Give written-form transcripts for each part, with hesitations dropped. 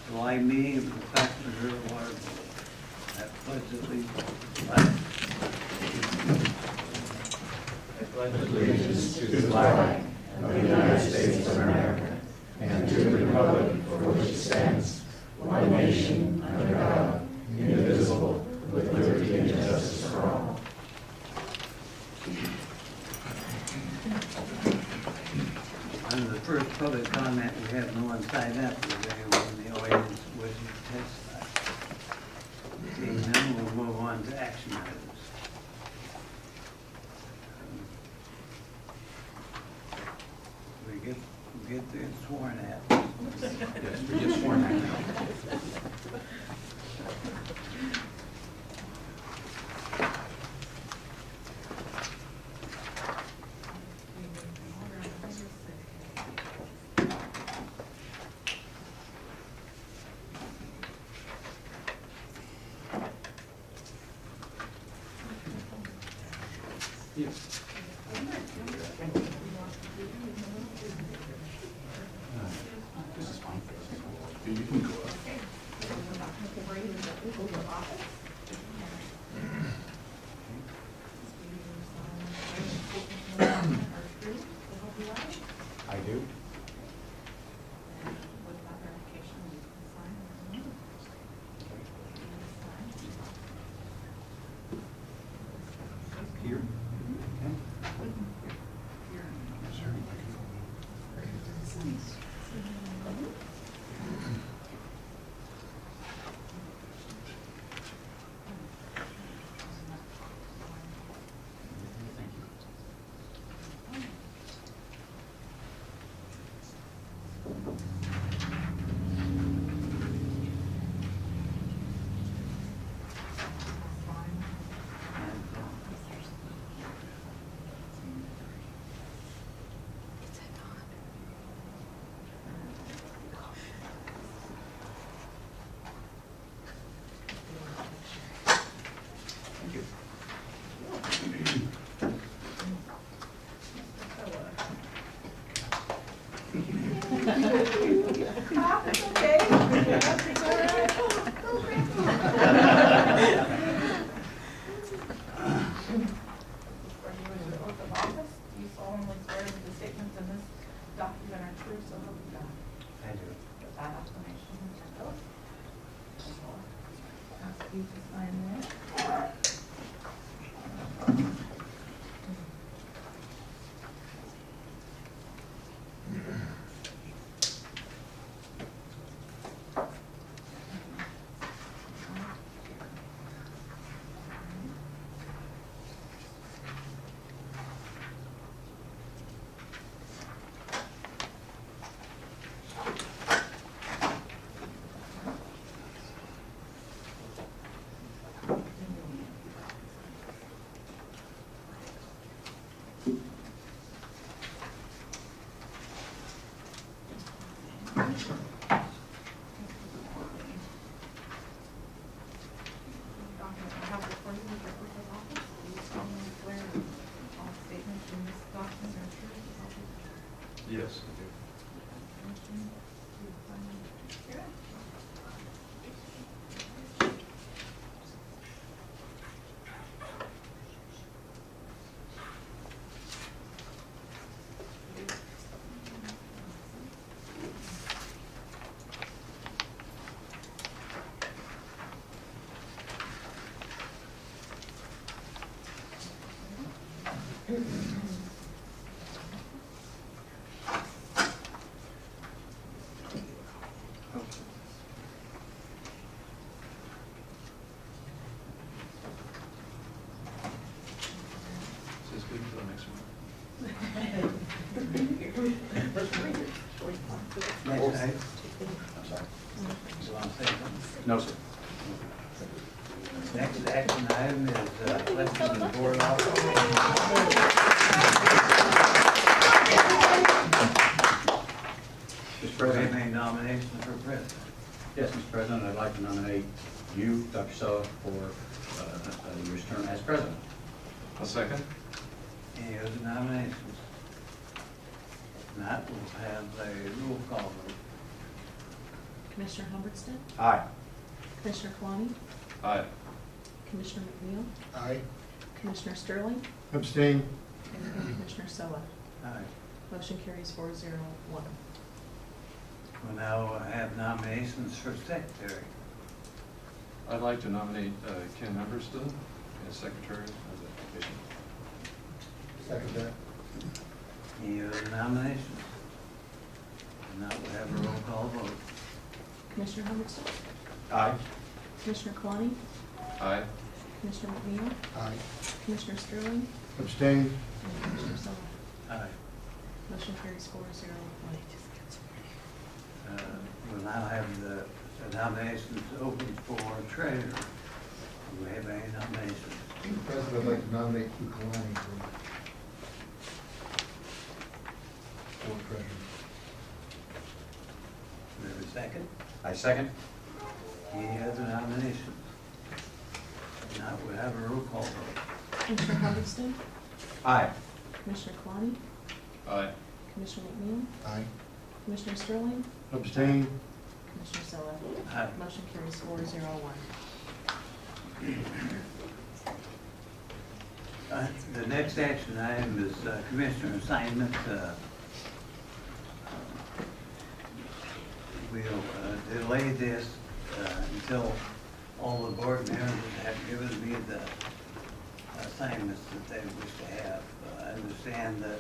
July meeting of the Clackamas River Water Board. That pledge allegiance to the flag of the United States of America and to the republic for which it stands, one nation under God, indivisible, with liberty and justice for all. Under the first public comment, we have no one signed up. Is there anyone in the audience wishing to testify? Seeing none, we'll move on to action items. We get sworn at. Yes, we get sworn at now. Yes. This is fine. You can go up. I do. Here. Thank you. Document are true, so help you God. I do. With that explanation, ask you to sign there. Yes, I Says good for the next one. Next item. I'm sorry. You want to say something? No, sir. Next action item is electing the board officer. Mr. Do we have President. any nominations for president? Yes, Mr. President, I'd like to nominate you, Dr. Sella, for your term as president. A second. Any other nominations? If not, we'll have a roll call vote. Commissioner Humbertson, Aye. Commissioner Kalani, Aye. Commissioner McNeil, Aye. Commissioner Sterling, Abstain. and Commissioner Soa. Aye. Motion carries 4-0-1. We'll now have nominations for secretary. I'd like to nominate Ken Humberston as secretary of the commission. Second that. Any other nominations? Now we'll have a roll call vote. Commissioner Humbertson, Aye. Commissioner Kalani, Aye. Commissioner McNeil, Aye. Commissioner Sterling, Abstain. and Commissioner Soa. Aye. Motion carries 4-0-1. We'll now have the nominations open for treasurer. Do we have any nominations? Mr. President, I'd like to nominate Hugh Kalani for treasurer. Do we have a second? I second. Any other nominations? Now we'll have a roll call vote. Commissioner Humbertson, Aye. Commissioner Kalani, Aye. Commissioner McNeil, Aye. Commissioner Sterling, Abstain. Commissioner Soa. Aye. Motion carries 4-0-1. The next action item is commissioner assignment. We'll delay this until all the board members have given me the assignments that they wish to have. I understand that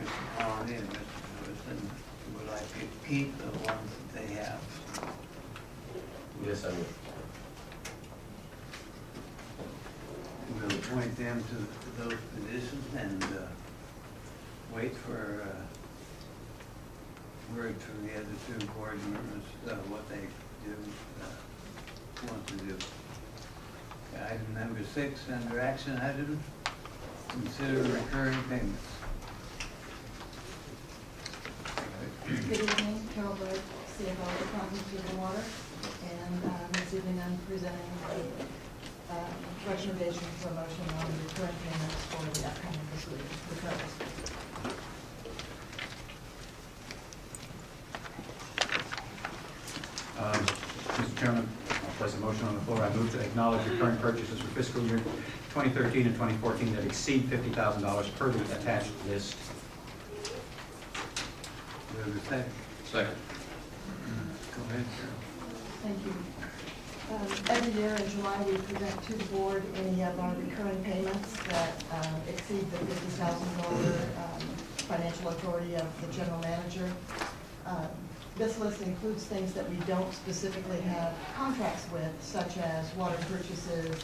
Mr. Conley and Mr. Lewison would like to keep the ones that they have. Yes, I would. We'll appoint them to those positions and wait for word from the other two board members, what they want to do. Item number 6, under action item, consider recurring payments. Good evening, Carol Bird, CFO of the Department of Food and Water, and this evening I'm presenting a recommendation for a motion on the recurring payments for the upcoming fiscal year, the current fiscal year. Mr. Chairman, I'll place a motion on the floor. I move to acknowledge recurring purchases for fiscal year 2013 and 2014 that exceed $50,000 per the attached list. Do we have a second? Second. Go ahead, Carol. Thank you. Every year in July, we present to the board any of our recurring payments that exceed the $50,000 financial authority of the general manager. This list includes things that we don't specifically have contracts with, such as water purchases,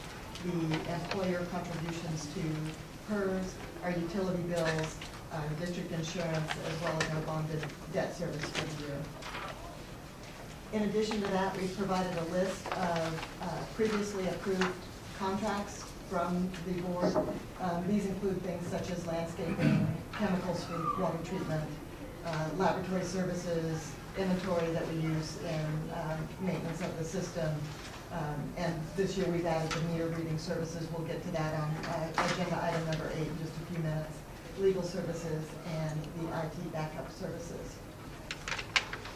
the employer contributions to PERS, our utility bills, district insurance, as well as our bonded debt service for the year. In addition to that, we've provided a list of previously approved contracts from the board. These include things such as landscaping, chemicals for water treatment, laboratory services, inventory that we use in maintenance of the system. And this year we've added the meter reading services. We'll get to that on agenda item number 8 in just a few minutes. Legal services and the IT backup services.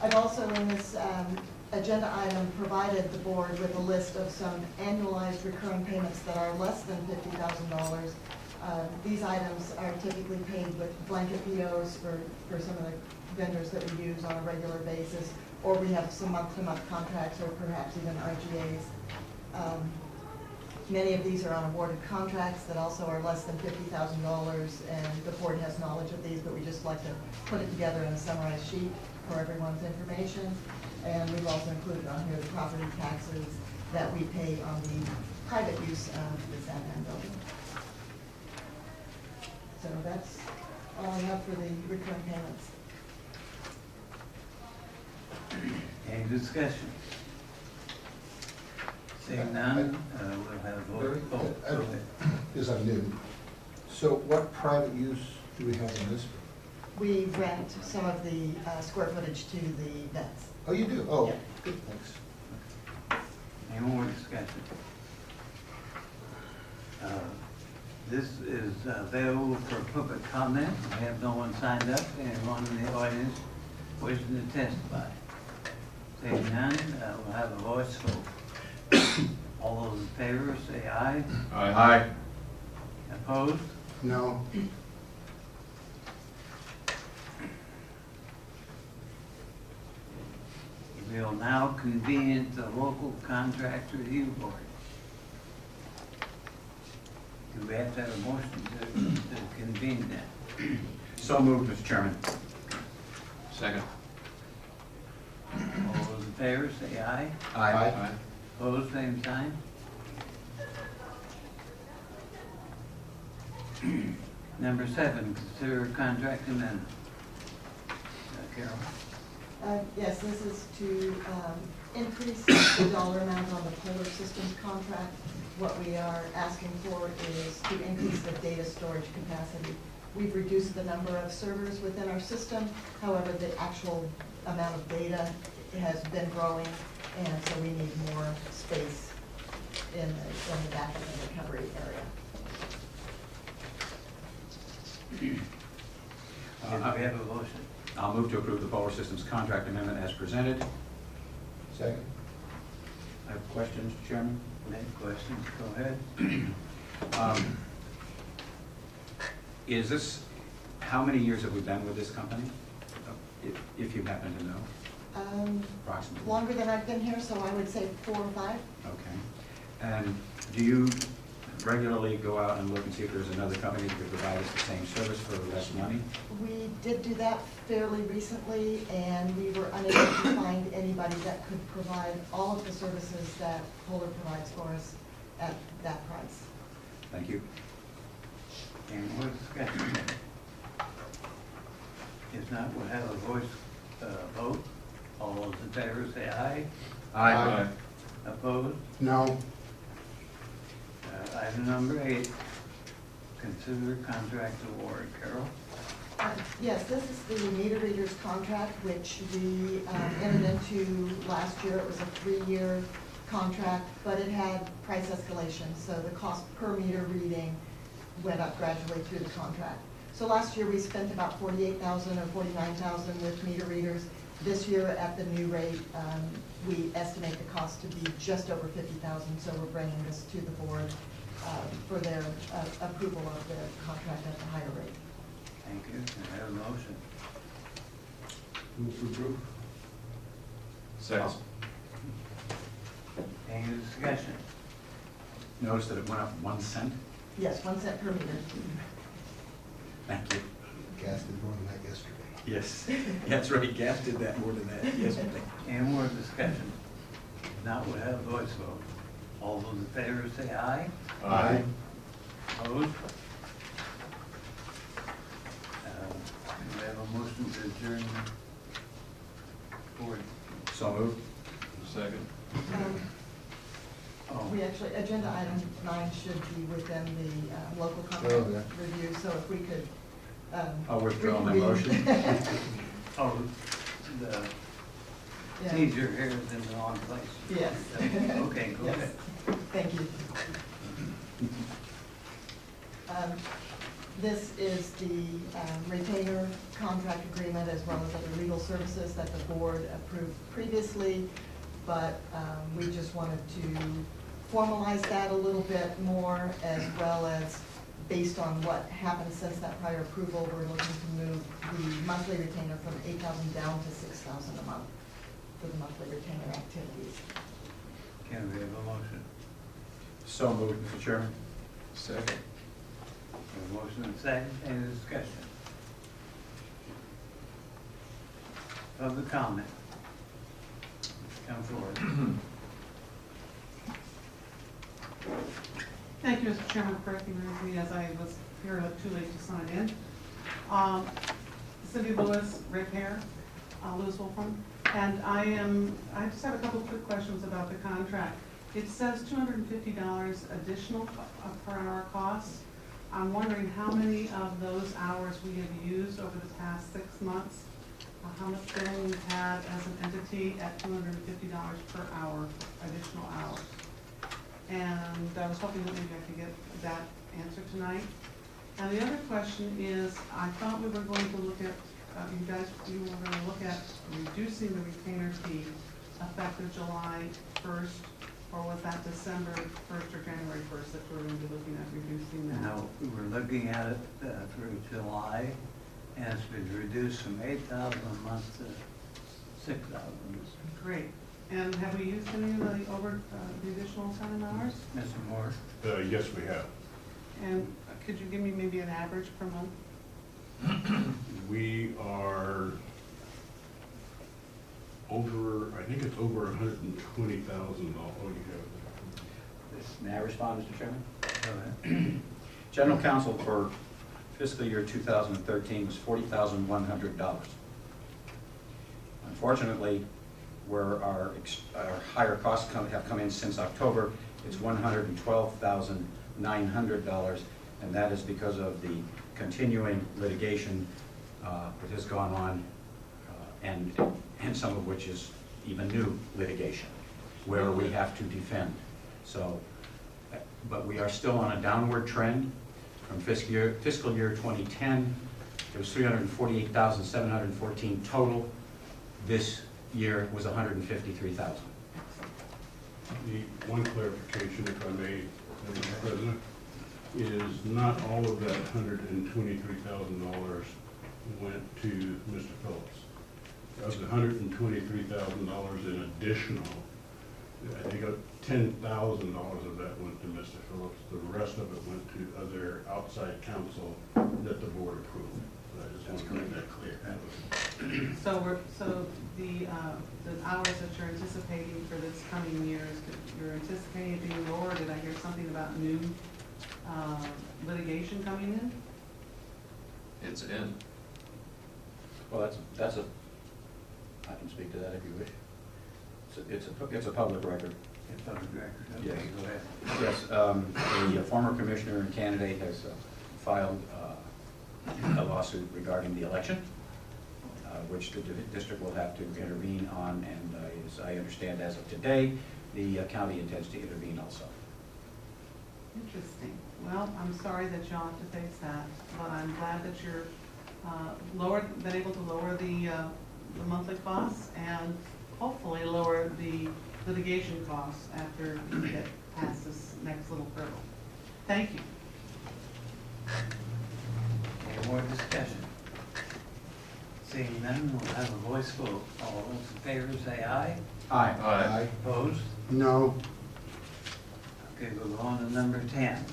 I've also in this agenda item provided the board with a list of some annualized recurring payments that are less than $50,000. These items are typically paid with blanket POs for some of the vendors that we use on a regular basis, or we have some month-to-month contracts or perhaps even RGAs. Many of these are on awarded contracts that also are less than $50,000, and the board has knowledge of these, but we just like to put it together in a summarized sheet for everyone's information. And we've also included on here the property taxes that we pay on the private use of the Santan building. So that's all I have for the recurring payments. Any discussion? Seeing none, we'll have a vote. Oh, go ahead. Is I'm new. So what private use do we have in this? We rent some of the square footage to the vets. Oh, you do? Oh, Yeah. good, thanks. Any more discussion? This is available for public comment. I have no one signed up. Anyone in the audience wishing to testify? Seeing none, we'll have a voice vote. All those in favor, say aye. Aye. Opposed? No. We'll now convene the local contract review board. Do we have to have a motion to convene that? So moved, Mr. Chairman. Second. All those in favor, say aye. Aye. Opposed, same sign. Number 7, consider contract amendment. Carol? Yes, this is to increase the dollar amount on the Polar Systems contract. What we are asking for is to increase the data storage capacity. We've reduced the number of servers within our system. However, the actual amount of data has been growing, and so we need more space in the backup and recovery area. Do we have a motion? I'll move to approve the Polar Systems contract amendment as presented. Second. I have questions, Mr. Chairman. Any questions? Go ahead. Is this, how many years have we been with this company? If you happen to know, approximately. Longer than I've been here, so I would say 4 or 5. Okay. And do you regularly go out and look and see if there's another company that could provide us the same service for less money? We did do that fairly recently, and we were unable to find anybody that could provide all of the services that Polar provides for us at that price. Thank you. Any more discussion? If not, we'll have a voice vote. All those in favor say aye. Aye. Opposed? No. Item number 8, consider contract award. Carol? Yes, this is the meter readers contract, which we entered into last year. It was a 3-year contract, but it had price escalation, so the cost per meter reading went up gradually through the contract. So last year, we spent about $48,000 or $49,000 with meter readers. This year, at the new rate, we estimate the cost to be just over $50,000, so we're bringing this to the board for their approval of the contract at the higher rate. Thank you. I have a motion. Move to approve. Second. Any discussion? Notice that it went up 1 cent. Yes, 1 cent per meter. Thank you. Gas did more than that yesterday. Yes, that's right. Gas did that more than that yesterday. Any more discussion? If not, we'll have a voice vote. All those in favor say aye. Aye. Opposed? We have a motion to adjourn the board. So moved. Second. Oh, We actually, agenda item 9 should be within the local Oh, contract yeah. review, so if we could. I'll withdraw my reconvene. motion. oh, the Yeah. procedure here is in the wrong place. Yes. Okay, go Yes. ahead. Thank you. This is the retainer contract agreement as well as other legal services that the board approved previously, but we just wanted to formalize that a little bit more, as well as based on what happened since that prior approval, we're looking to move the monthly retainer from $8,000 down to $6,000 a month for the monthly retainer activities. Can we have a motion? So moved, Mr. Chairman. Second. A motion and second, any discussion? Public comment? Come forward. Thank you, Mr. Chairman, for recognizing me as I was here too late to sign in. Cindy Lewis, repair, Lewis Wolfram, and I just have a couple of quick questions about the contract. It says $250 additional per hour costs. I'm wondering how many of those hours we have used over the past 6 months, how much billing we've had as an entity at $250 per hour, additional hours. And I was hoping that maybe I could get that answer tonight. And the other question is, I thought we were going to look at, you were going to look at reducing the retainer fee effective July 1st? Or was that December 1st or January 1st that we're going to be looking at reducing that? No, we're looking at it through July, and it's been reduced from 8,000 a month to 6,000. Great. And have we used any of the additional time hours? Mr. Moore? Yes, we have. And could you give me maybe an average per month? We are over, I think it's over $120,000. Oh, you have May I respond, Mr. Chairman? Go ahead. General counsel for fiscal year 2013 was $40,100. Unfortunately, where our higher costs have come in since October, it's $112,900, and that is because of the continuing litigation that has gone on, and some of which is even new litigation, where we have to defend. So, but we are still on a downward trend. From fiscal year 2010, it was $348,714 total. This year was $153,000. The one clarification, if I may, Mr. President, is not all of that $123,000 went to Mr. Phillips. Of the $123,000 in additional, I think $10,000 of that went to Mr. Phillips. The rest of it went to other outside counsel that the board approved. So I just want to make that clear. So the hours that you're anticipating for this coming year, you're anticipating it being lower? Did I hear something about new litigation coming in? It's in. Well, that's a, I can speak to that if you wish. It's a public record. It's public record. Yes. Okay, go ahead. Yes, the former commissioner and candidate has filed a lawsuit regarding the election, which the district will have to intervene on, and as I understand as of today, the county intends to intervene also. Interesting. Well, I'm sorry that y'all have to face that, but I'm glad that you're been able to lower the monthly costs and hopefully lower the litigation costs after we get past this next little hurdle. Thank you. Any more discussion? Seeing none, we'll have a voice vote. All those in favor say aye. Aye. Aye. Opposed? No. Okay, we'll go on to number 10.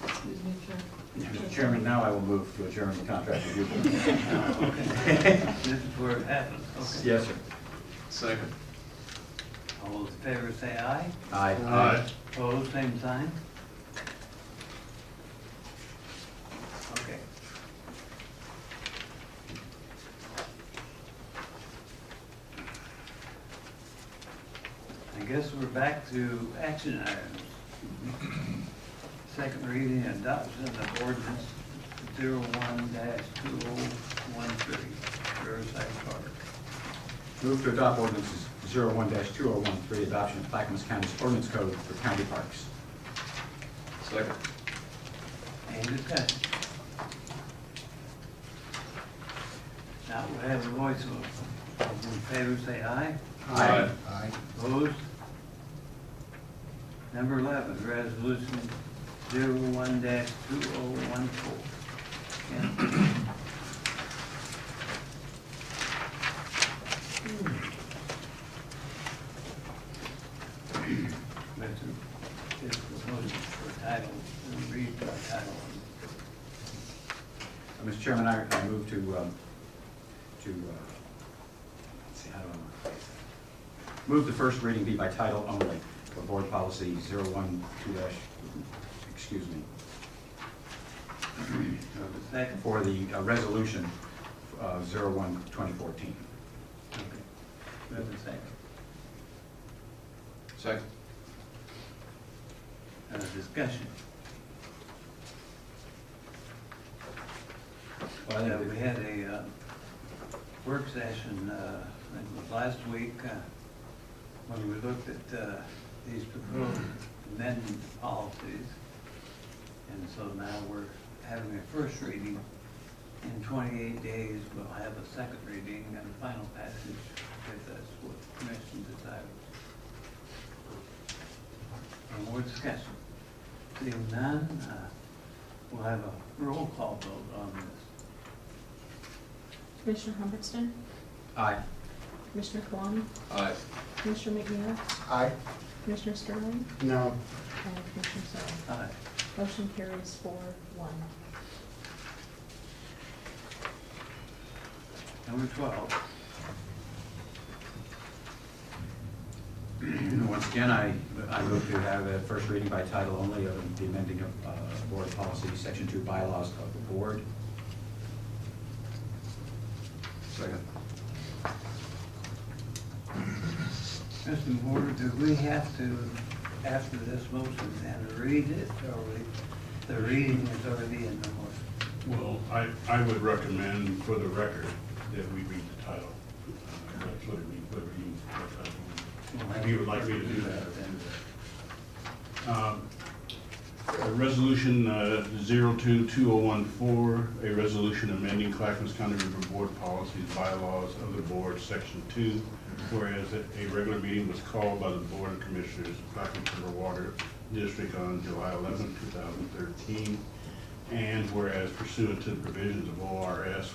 Excuse me, Chair. Mr. Chairman, now I will move to adjourn the contract review board. Okay. This is where it happens. Okay. Yes, sir. Second. All those in favor say aye. Aye. Aye. Opposed, same sign. Okay. I guess we're back to action items. Second reading and adoption of ordinance 01-2013, Riverside Park. Move to adopt ordinances 01-2013, adoption of Clackamas County's ordinance code for county parks. Second. Any discussion? Now we'll have a voice vote. All those in favor say aye. Aye. Opposed? Number 11, resolution 01-2014. Ken? This proposal for title, read by title. Mr. Chairman, I move to let's see, how do I want to phrase that? Move the first reading be by title only for board policy 012-, excuse me, Second. for the resolution 01-2014. Okay. We have a second. Second. Discussion. Well, I think We had a work session, I think it was last week, when we looked at these proposed amendment policies. And so now we're having a first reading. In 28 days, we'll have a second reading and final passage, if that's what discussion? Seeing none, we'll have a roll call vote on this. Commissioner Humbertson? Aye. Commissioner Kwame? Aye. Commissioner McNeil? Aye. Commissioner Sterling? No. And Commissioner Sullivan? Aye. Motion carries 4-1. Number 12. Once again, I move to have a first reading by title only of the amending of board policy, section 2 bylaws of the board. Second. Mr. Moore, do we have to, after this motion, then read it, or the reading is already in the motion? Well, I would recommend for the record that we read the title. That's what it means, whatever you, what title. If you would like me to do that. Resolution 02-2014, a resolution amending Clackamas County River Board policies, bylaws of the board, section 2, whereas a regular meeting was called by the Board of Commissioners of Clackamas River Water District on July 11, 2013, and whereas pursuant to the provisions of ORS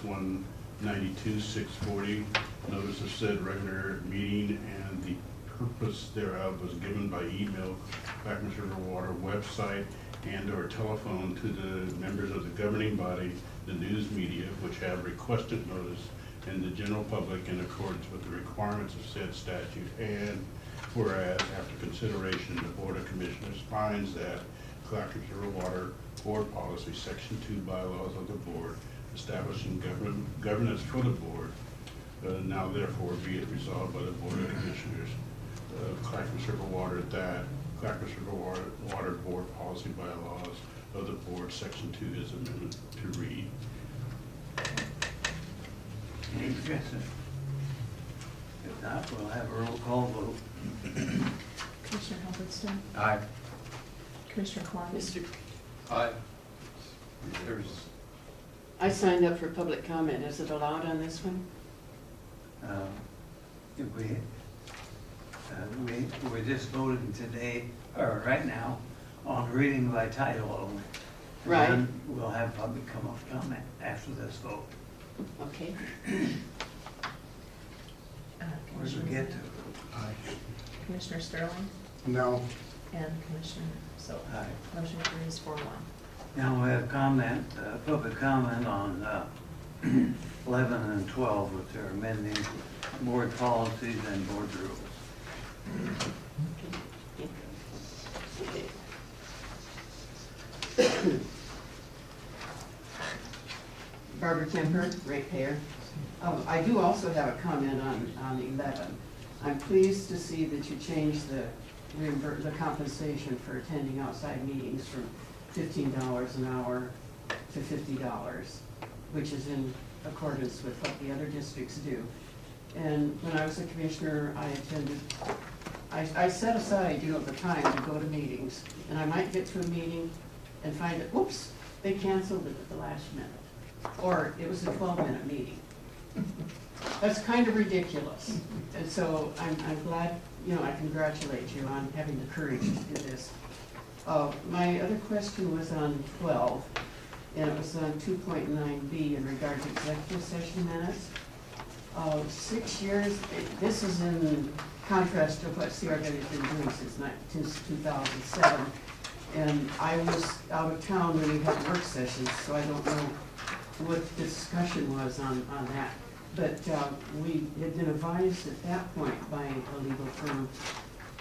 192-640, notice of said regular meeting and the purpose thereof was given by email, Clackamas River Water website, and/or telephone to the members of the governing body, the news media, which have requested notice, and the general public in accordance with the requirements of said statute. And whereas, after consideration, the Board of Commissioners finds that Clackamas River Water Board Policy, Section 2 bylaws of the board establishing governance for the board, now therefore be it resolved by the Board of Commissioners of Clackamas River Water that Clackamas River Water Board Policy bylaws of the board, Section 2 is amended to read. Any discussion? If not, we'll have a roll call vote. Commissioner Humbertson? Aye. Commissioner Kwame? Aye. I signed up for public comment. Is it allowed on this one? If we're just voting today, or right now, on reading by title only. Right. And then we'll have public comment after this vote. Okay. Where do we get to? Commissioner Sterling? No. And Commissioner Sullivan? Aye. Motion carries 4-1. Now we have public comment on 11 and 12, which are amending board policies and board rules. Barbara Kemper, ratepayer. I do also have a comment on 11. I'm pleased to see that you changed the compensation for attending outside meetings from $15 an hour to $50, which is in accordance with what the other districts do. And when I was a commissioner, I set aside, the time to go to meetings, and I might get to a meeting and find that, whoops, they canceled it at the last minute, or it was a 12-minute meeting. That's kind of ridiculous. And so I'm glad, I congratulate you on having the courage to do this. My other question was on 12, and it was on 2.9B in regard to executive session minutes. 6 years, this is in contrast to what CRW has been doing since 2007. And I was out of town when we had work sessions, so I don't know what the discussion was on that. But we had been advised at that point by a legal firm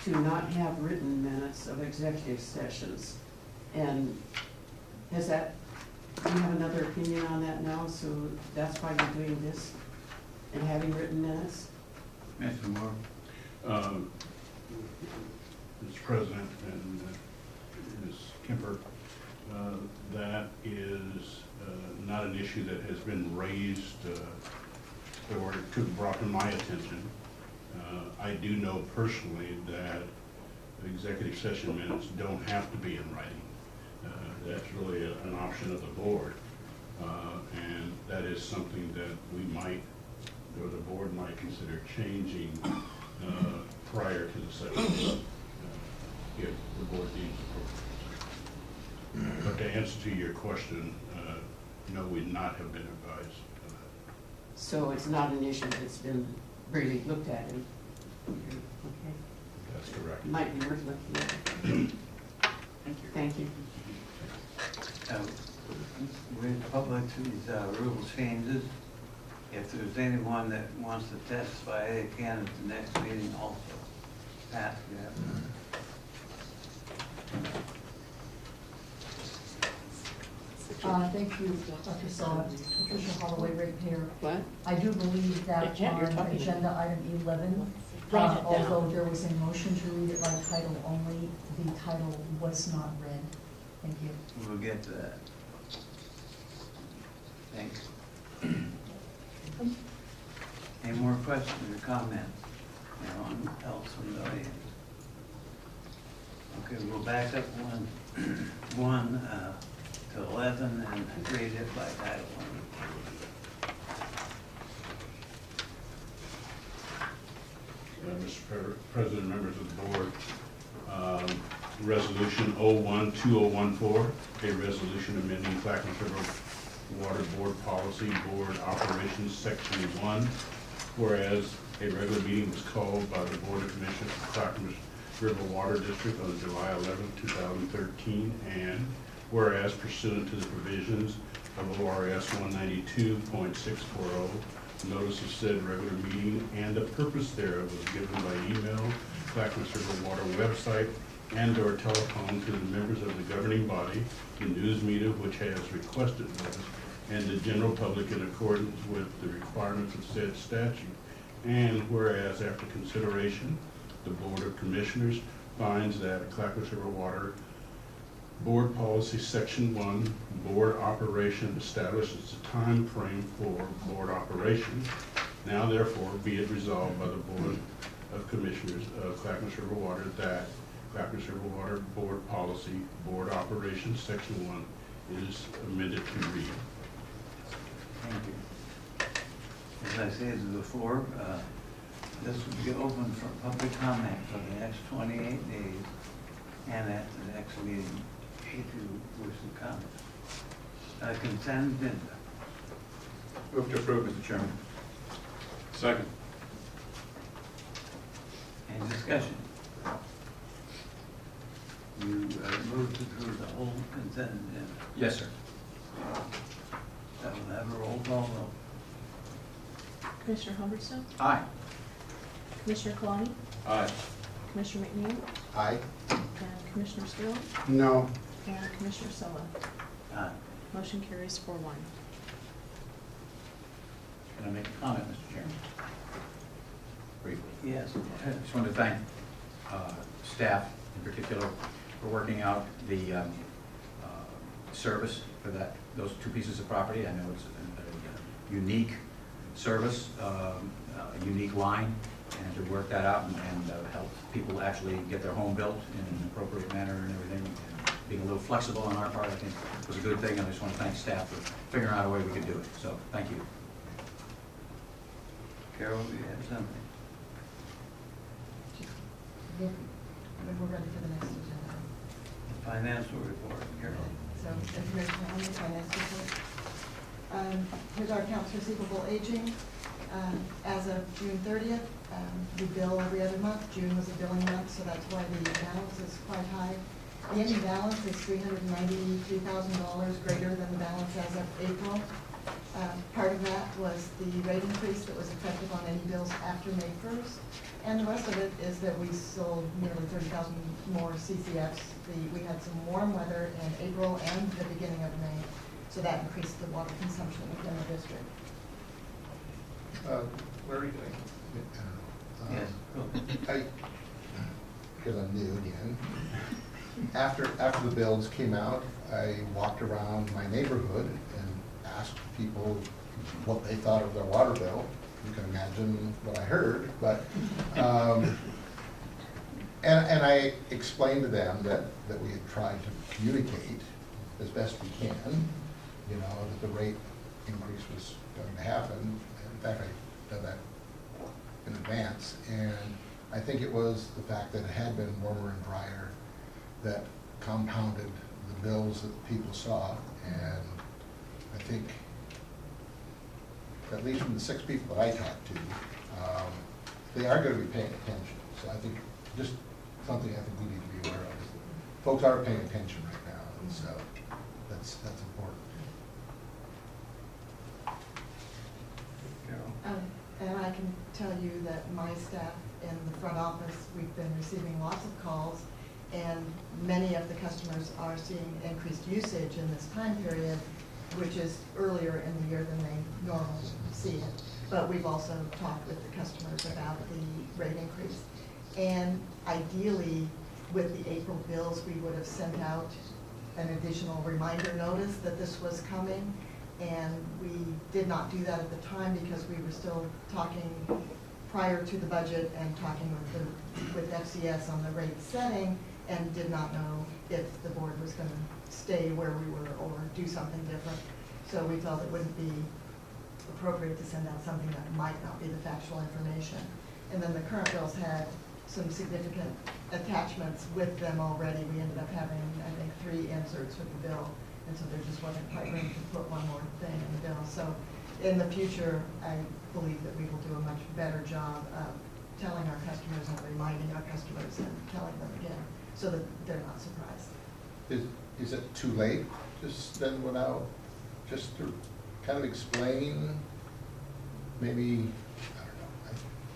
to not have written minutes of executive sessions. And do you have another opinion on that now? So that's why you're doing this and having written minutes? Mr. Moore? Mr. President and Ms. Kemper, that is not an issue that has been raised or brought to my attention. I do know personally that executive session minutes don't have to be in writing. That's really an option of the board. And that is something that we might, or the board might consider changing prior to the session. if the board deems appropriate. But to answer to your question, no, we'd not have been advised of that. So it's not an issue that's been really looked at in, okay? That's correct. Might be worth looking at. Thank you. We're public to these rule changes. If there's anyone that wants to testify, they can at the next meeting also. Pat, you have. Thank you, Dr. Sala. Patricia Holloway, ratepayer. What? I do believe that Yeah, you're on talking. agenda item 11, Write it down. although there was a motion to read it by title only, the title was not read. Thank you. We'll get to that. Thanks. Any more questions or comments? Anyone else from the audience? Okay, we'll back up one to 11 and read it by title only. Mr. President, members of the board, Resolution 01-2014, a resolution amending Clackamas River Water Board Policy, Board Operations, Section 1, whereas a regular meeting was called by the Board of Commissioners of Clackamas River Water District on July 11, 2013, and whereas pursuant to the provisions of ORS 192.640, notice of said regular meeting and the purpose thereof was given by email, Clackamas River Water website, and/or telephone to the members of the governing body, the news media which has requested notice, and the general public in accordance with the requirements of said statute. And whereas after consideration, the Board of Commissioners finds that Clackamas River Water Board Policy Section 1, Board Operation establishes a time frame for board operation. Now therefore be it resolved by the Board of Commissioners of Clackamas River Water that Clackamas River Water Board Policy, Board Operation Section 1 is amended to read. Thank you. As I said before, this will be open for public comment for the next 28 days and at the next meeting, if you wish to comment. Consent agenda. Move to approve, Mr. Chairman. Second. Any discussion? You moved to approve the whole consent agenda. Yes, sir. That will have a roll call vote. Commissioner Humberstone? Aye. Commissioner Kalani? Aye. Commissioner McNeil? Aye. And Commissioner Sterling? No. And Commissioner Sola? Aye. Motion carries 4-1. Can I make a comment, Mr. Chairman? Briefly. Yes. I just wanted to thank staff in particular for working out the service for those two pieces of property. I know it's a unique service, a unique line, and to work that out and help people actually get their home built in an appropriate manner and everything. And being a little flexible on our part, I think, was a good thing. And I just want to thank staff for figuring out a way we could do it. So, thank you. Carol, you have something? We're ready for the next agenda. Financial report, Carol. So, information on the finance report. Here's our accounts receivable aging. As of June 30th, we bill every other month. June was a billing month, so that's why the balance is quite high. The ending balance is $393,000 greater than the balance as of April. Part of that was the rate increase that was effective on any bills after May 1st. And the rest of it is that we sold nearly 30,000 more CCFs. We had some warm weather in April and the beginning of May, so that increased the water consumption within the district. Where are you doing? Yes. Because I'm new again. After the bills came out, I walked around my neighborhood and asked people what they thought of their water bill. You can imagine what I heard, but and I explained to them that we had tried to communicate as best we can, you know, that the rate increase was going to happen. In fact, I did that in advance, and I think it was the fact that it had been warmer and drier that compounded the bills that people saw. And I think, at least from the 6 people that I talked to, they are going to be paying attention. So I think just something I think we need to be aware of is that folks are paying attention right now, and so that's important. Carol? And I can tell you that my staff in the front office, we've been receiving lots of calls, and many of the customers are seeing increased usage in this time period, which is earlier in the year than they normally see it. But we've also talked with the customers about the rate increase. And ideally, with the April bills, we would have sent out an additional reminder notice that this was coming. And we did not do that at the time because we were still talking prior to the budget and talking with FCS on the rate setting, and did not know if the board was going to stay where we were or do something different. So we felt it wouldn't be appropriate to send out something that might not be the factual information. And then the current bills had some significant attachments with them already. We ended up having, I think, 3 inserts with the bill, and so there just wasn't quite room to put one more thing in the bill. So in the future, I believe that we will do a much better job of telling our customers and reminding our customers and telling them again, so that they're not surprised. Is it too late to send one out, just to kind of explain, maybe, I don't know.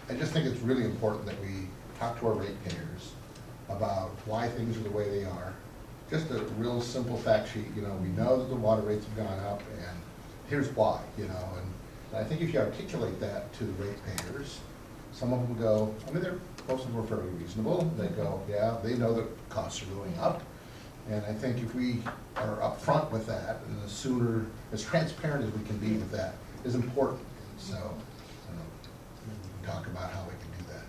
I just think it's really important that we talk to our ratepayers about why things are the way they are. Just a real simple fact sheet, you know, we know that the water rates have gone up, and here's why, you know. And I think if you articulate that to the ratepayers, some of them go, I mean, most of them are fairly reasonable. They go, yeah, they know that costs are going up. And I think if we are upfront with that, and the sooner, as transparent as we can be with that, is important. So, I don't know, we can talk about how we can do that.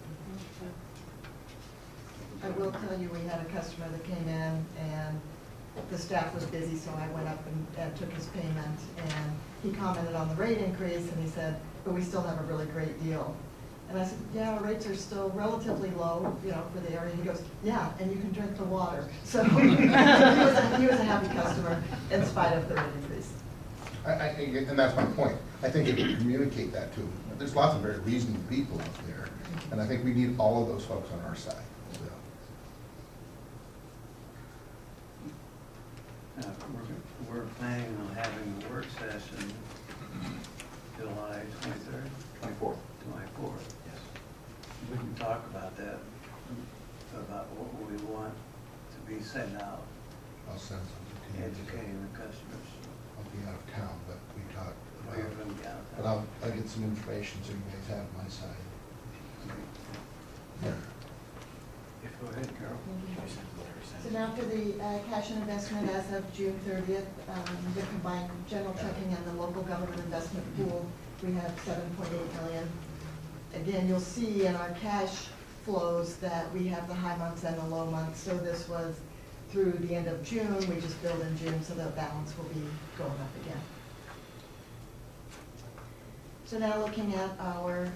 I will tell you, we had a customer that came in, and the staff was busy, so I went up and took his payment, and he commented on the rate increase, and he said, but we still have a really great deal. And I said, yeah, our rates are still relatively low, you know, for the area. And he goes, yeah, and you can drink the water. So, he was a happy customer in spite of the rate increase. And that's my point. I think if we communicate that to them, there's lots of very reasonable people out there, and I think we need all of those folks on our side. So. We're planning on having a work session July 23rd? 24th. 24th. Yes. We can talk about that, about what we want to be sent out, I'll send something to you. educating the customers. I'll be out of town, but we talked Well, you're going to be out but there. I'll get some information so you guys have my side. Yeah. Go ahead, Carol. So now for the cash and investment as of June 30th, the combined general checking and the local government investment pool, we have $7.8 million. Again, you'll see in our cash flows that we have the high months and the low months. So this was through the end of June. We just billed in June, so the balance will be going up again. So now looking at our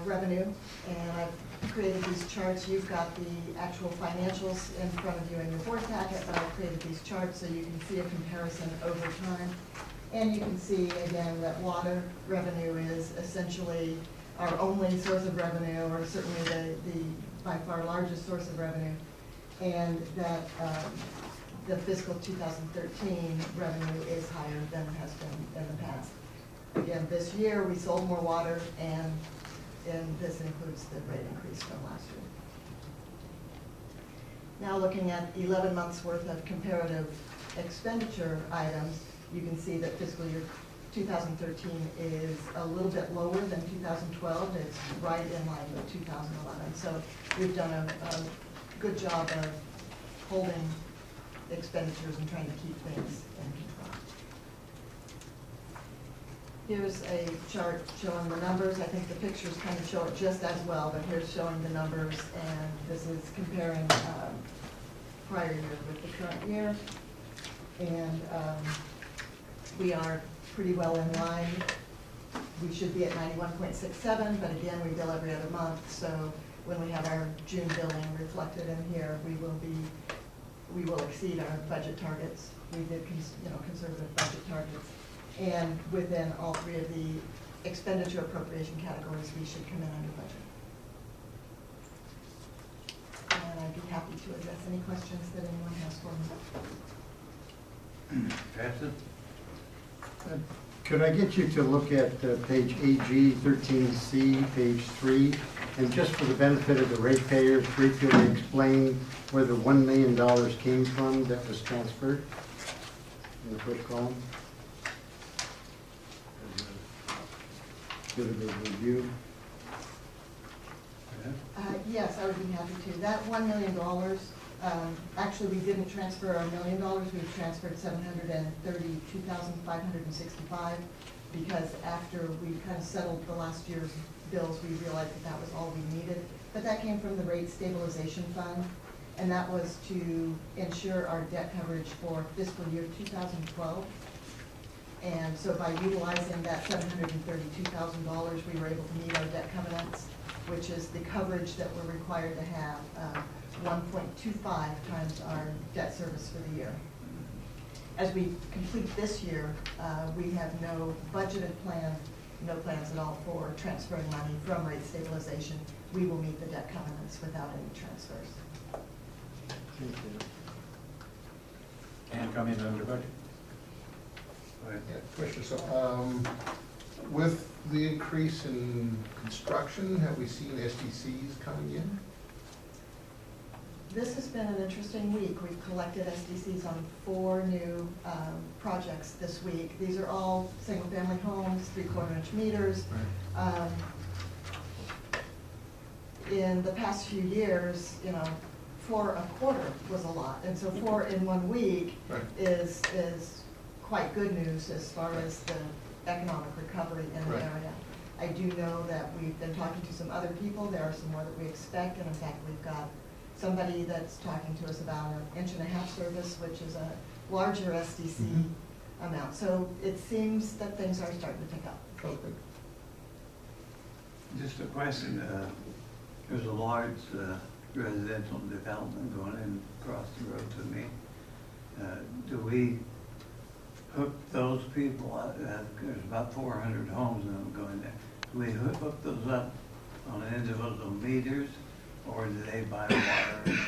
revenue, and I've created these charts. You've got the actual financials in front of you in your board packet, but I've created these charts so you can see a comparison over time. And you can see, again, that water revenue is essentially our only source of revenue, or certainly the by far largest source of revenue, and that the fiscal 2013 revenue is higher than it has been in the past. Again, this year we sold more water, and this includes the rate increase from last year. Now looking at 11 months worth of comparative expenditure items, you can see that fiscal year 2013 is a little bit lower than 2012. It's right in line with 2011. So we've done a good job of holding expenditures and trying to keep things in control. Here's a chart showing the numbers. I think the pictures kind of show it just as well, but here's showing the numbers, and this is comparing prior year with the current year. And we are pretty well in line. We should be at 91.67, but again, we bill every other month, so when we have our June billing reflected in here, we will be we will exceed our budget targets. We did, conservative budget targets. And within all three of the expenditure appropriation categories, we should come in under budget. And I'd be happy to address any questions that anyone has for me. Patrick? Could I get you to look at page AG 13C, page 3, and just for the benefit of the ratepayers, briefly explain where the $1 million came from that was transferred in the first column? Give it a review. Yes, I would be happy to. That $1 million, actually, we didn't transfer $1 million. We've transferred $732,565 because after we kind of settled the last year's bills, we realized that that was all we needed. But that came from the rate stabilization fund, and that was to ensure our debt coverage for fiscal year 2012. And so by utilizing that $732,000, we were able to meet our debt covenants, which is the coverage that we're required to have, 1.25 times our debt service for the year. As we complete this year, we have no budgeted plan, no plans at all for transferring money from rate stabilization. We will meet the debt covenants without any transfers. Thank you. And come in under budget. Yeah, Commissioner, so with the increase in construction, have we seen SDCs coming in? This has been an interesting week. We've collected SDCs on 4 new projects this week. These are all single-family homes, 3/4-inch meters. In the past few years, 4 a quarter was a lot, and so 4 in 1 week is quite good news as far as the economic recovery in the area. I do know that we've been talking to some other people. There are some more that we expect, and in fact, we've got somebody that's talking to us about an 1.5-inch service, which is a larger SDC amount. So it seems that things are starting to pick up. Okay. Just a question, there's a large residential development going in across the road to me. Do we hook those people up? There's about 400 homes in them going there. Do we hook those up on individual meters, or do they buy water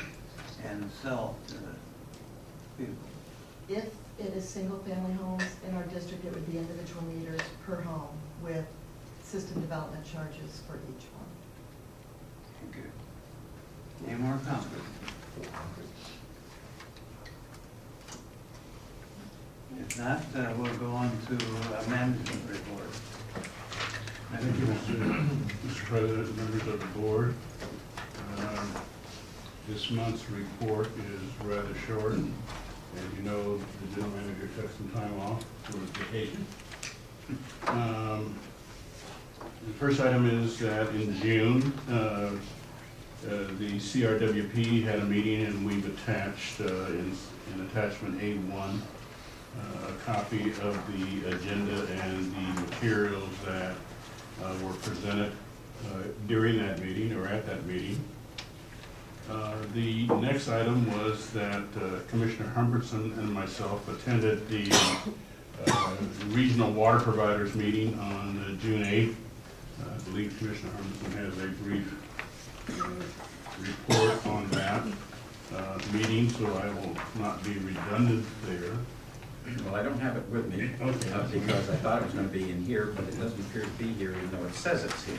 and sell it to the people? If it is single-family homes in our district, it would be individual meters per home with system development charges for each one. Thank you. Any more comments? If not, we'll go on to management report. Thank you, Mr. President, members of the board. This month's report is rather short. As you know, the general manager took some time off for vacation. The first item is that in June, the CRWP had a meeting, and we've attached in attachment A1 a copy of the agenda and the materials that were presented during that meeting or at that meeting. The next item was that Commissioner Humbertson and myself attended the regional water providers meeting on June 8th. I believe Commissioner Humbertson has a brief report on that meeting, so I will not be redundant there. Well, I don't have it with me, because I thought it was going to be in here, but it doesn't appear to be here, even though it says it's here.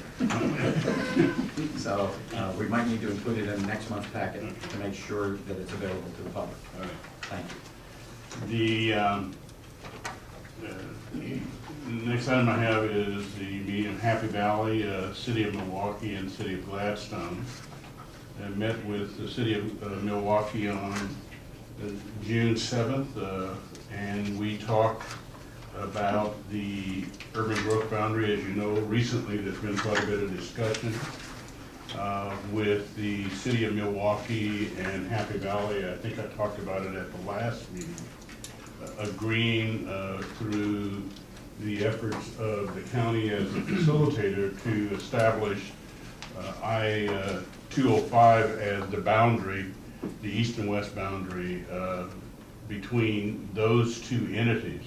So we might need to include it in next month's packet to make sure that it's available to the public. All right. Thank you. The next item I have is the meeting in Happy Valley, City of Milwaukee, and City of Gladstone. I met with the City of Milwaukee on June 7th, and we talked about the urban growth boundary. As you know, recently there's been quite a bit of discussion with the City of Milwaukee and Happy Valley. I think I talked about it at the last meeting, agreeing through the efforts of the county as a facilitator to establish I-205 as the boundary the east and west boundary between those two entities.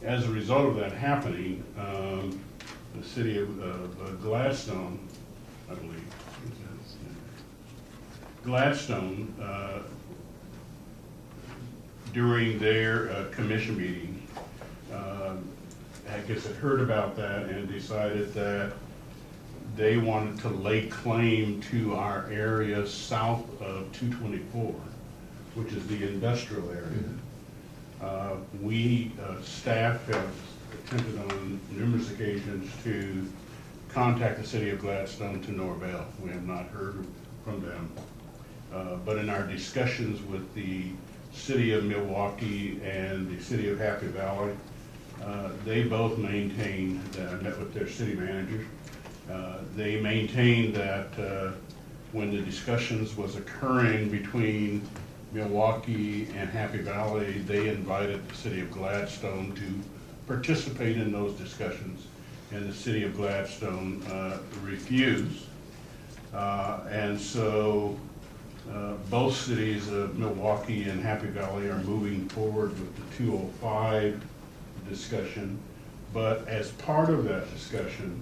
As a result of that happening, the city of Gladstone, I believe, Gladstone, during their commission meeting, I guess had heard about that and decided that they wanted to lay claim to our area south of 224, which is the industrial area. We, staff, have attempted on numerous occasions to contact the city of Gladstone to no avail. We have not heard from them. But in our discussions with the city of Milwaukee and the city of Happy Valley, they both maintain that I met with their city managers. They maintained that when the discussions was occurring between Milwaukee and Happy Valley, they invited the city of Gladstone to participate in those discussions, and the city of Gladstone refused. And so both cities of Milwaukee and Happy Valley are moving forward with the 205 discussion, but as part of that discussion,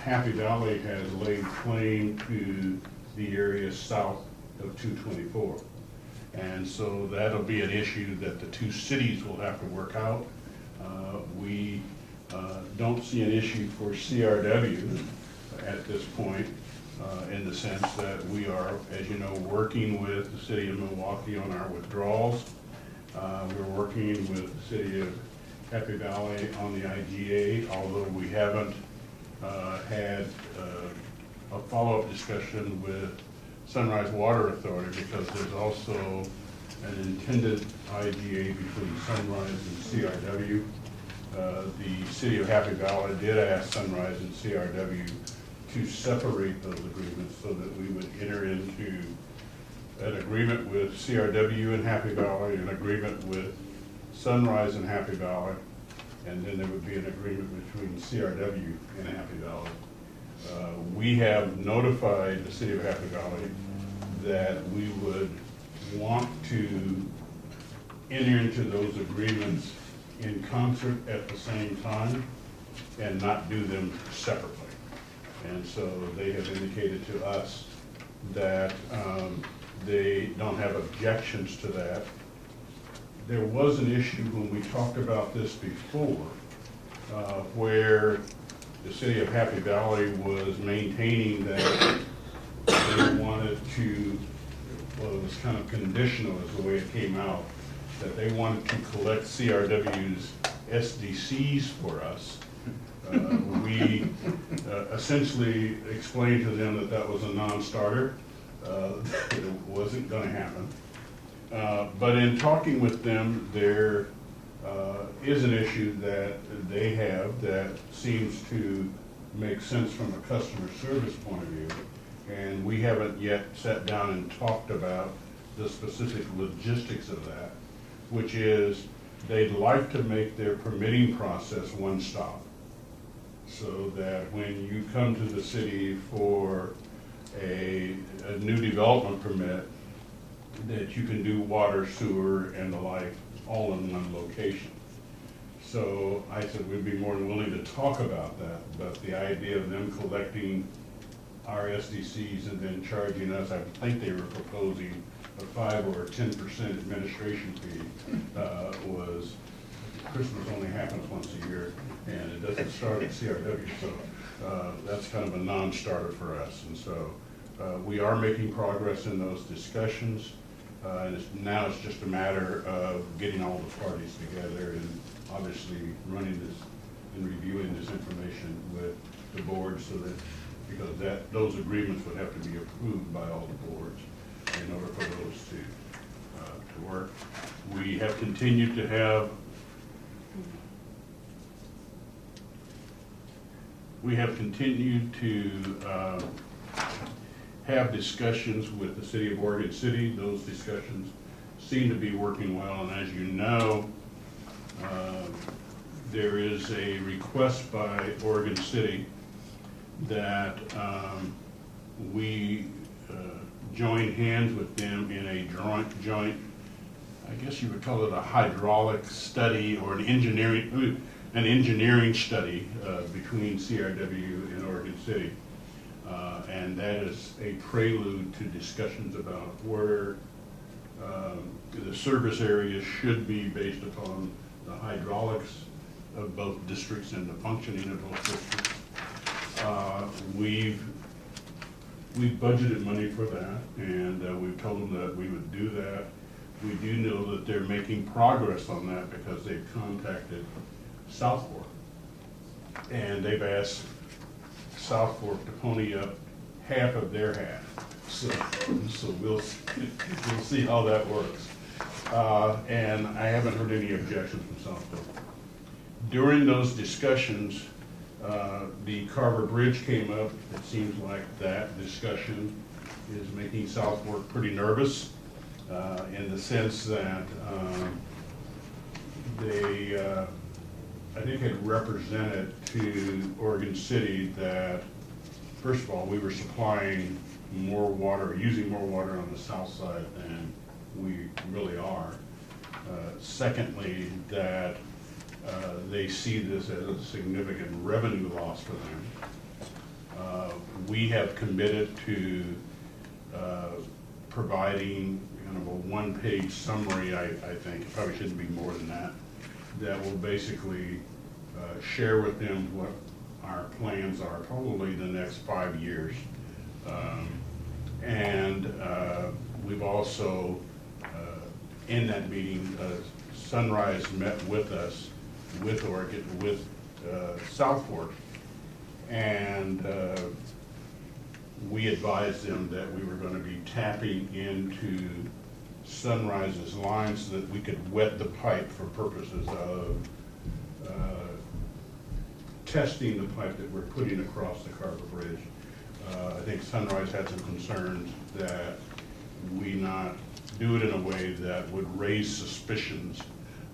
Happy Valley has laid claim to the area south of 224. And so that'll be an issue that the two cities will have to work out. We don't see an issue for CRW at this point, in the sense that we are, as you know, working with the city of Milwaukee on our withdrawals. We're working with the city of Happy Valley on the IGA, although we haven't had a follow-up discussion with Sunrise Water Authority, because there's also an intended IGA between Sunrise and CRW. The city of Happy Valley did ask Sunrise and CRW to separate those agreements so that we would enter into an agreement with CRW and Happy Valley, an agreement with Sunrise and Happy Valley, and then there would be an agreement between CRW and Happy Valley. We have notified the city of Happy Valley that we would want to enter into those agreements in concert at the same time and not do them separately. And so they have indicated to us that they don't have objections to that. There was an issue when we talked about this before, where the city of Happy Valley was maintaining that they wanted to, well, it was kind of conditional is the way it came out, that they wanted to collect CRW's SDCs for us. We essentially explained to them that that was a non-starter, that it wasn't going to happen. But in talking with them, there is an issue that they have that seems to make sense from a customer service point of view, and we haven't yet sat down and talked about the specific logistics of that, which is they'd like to make their permitting process one stop, so that when you come to the city for a new development permit, that you can do water, sewer, and the like all in one location. So I said we'd be more than willing to talk about that, but the idea of them collecting our SDCs and then charging us, I think they were proposing a 5 or 10% administration fee, was, Christmas only happens once a year, and it doesn't start at CRW, so that's kind of a non-starter for us. And so we are making progress in those discussions, and now it's just a matter of getting all the parties together and obviously running this and reviewing this information with the board, so that, because those agreements would have to be approved by all the boards in order for those to work. We have continued to have have discussions with the city of Oregon City. Those discussions seem to be working well, and as you know, there is a request by Oregon City that we join hands with them in a joint, I guess you would call it a hydraulic study or an engineering study between CRW and Oregon City. And that is a prelude to discussions about where the service areas should be based upon the hydraulics of both districts and the functioning of both districts. We've budgeted money for that, and we've told them that we would do that. We do know that they're making progress on that because they've contacted South Fork. And they've asked South Fork to pony up half of their half. So we'll see how that works. And I haven't heard any objections from South Fork. During those discussions, the Carver Bridge came up. It seems like that discussion is making South Fork pretty nervous in the sense that they, I think, had represented to Oregon City that, first of all, we were supplying more water, using more water on the south side than we really are. Secondly, that they see this as a significant revenue loss for them. We have committed to providing kind of a one-page summary, I think, it probably shouldn't be more than that, that will basically share with them what our plans are, probably the next 5 years. We've also, in that meeting, Sunrise met with us, with Oregon, with South Fork, and we advised them that we were going to be tapping into Sunrise's lines so that we could wet the pipe for purposes of testing the pipe that we're putting across the Carver Bridge. I think Sunrise had some concerns that we not do it in a way that would raise suspicions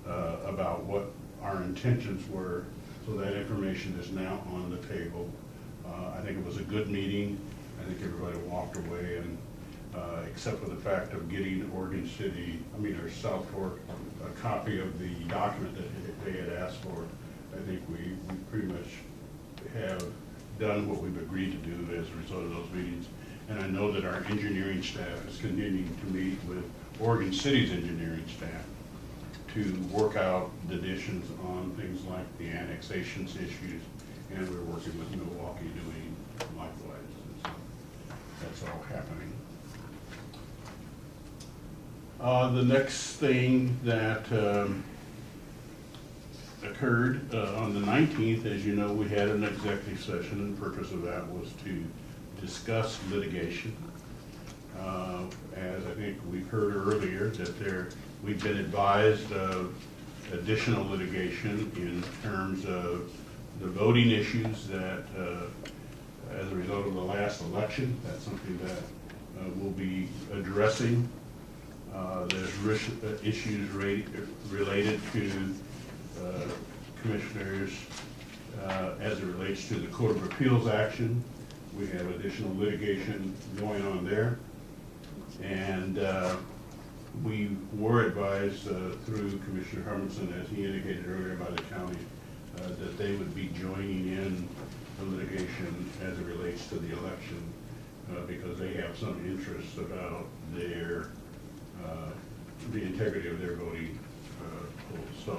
about what our intentions were, so that information is now on the table. I think it was a good meeting. I think everybody walked away, and except for the fact of getting Oregon City, or South Fork, a copy of the document that they had asked for, I think we pretty much have done what we've agreed to do as a result of those meetings. And I know that our engineering staff is continuing to meet with Oregon City's engineering staff to work out the additions on things like the annexations issues, and we're working with Milwaukee doing likewise. So that's all happening. The next thing that occurred on the 19th, as you know, we had an executive session, and the purpose of that was to discuss litigation. As I think we've heard earlier, that we've been advised of additional litigation in terms of the voting issues that, as a result of the last election, that's something that we'll be addressing. There's issues related to commissioners as it relates to the Court of Appeals action. We have additional litigation going on there. And we were advised through Commissioner Hermanson, as he indicated earlier, by the county, that they would be joining in the litigation as it relates to the election because they have some interest about their the integrity of their voting polls. So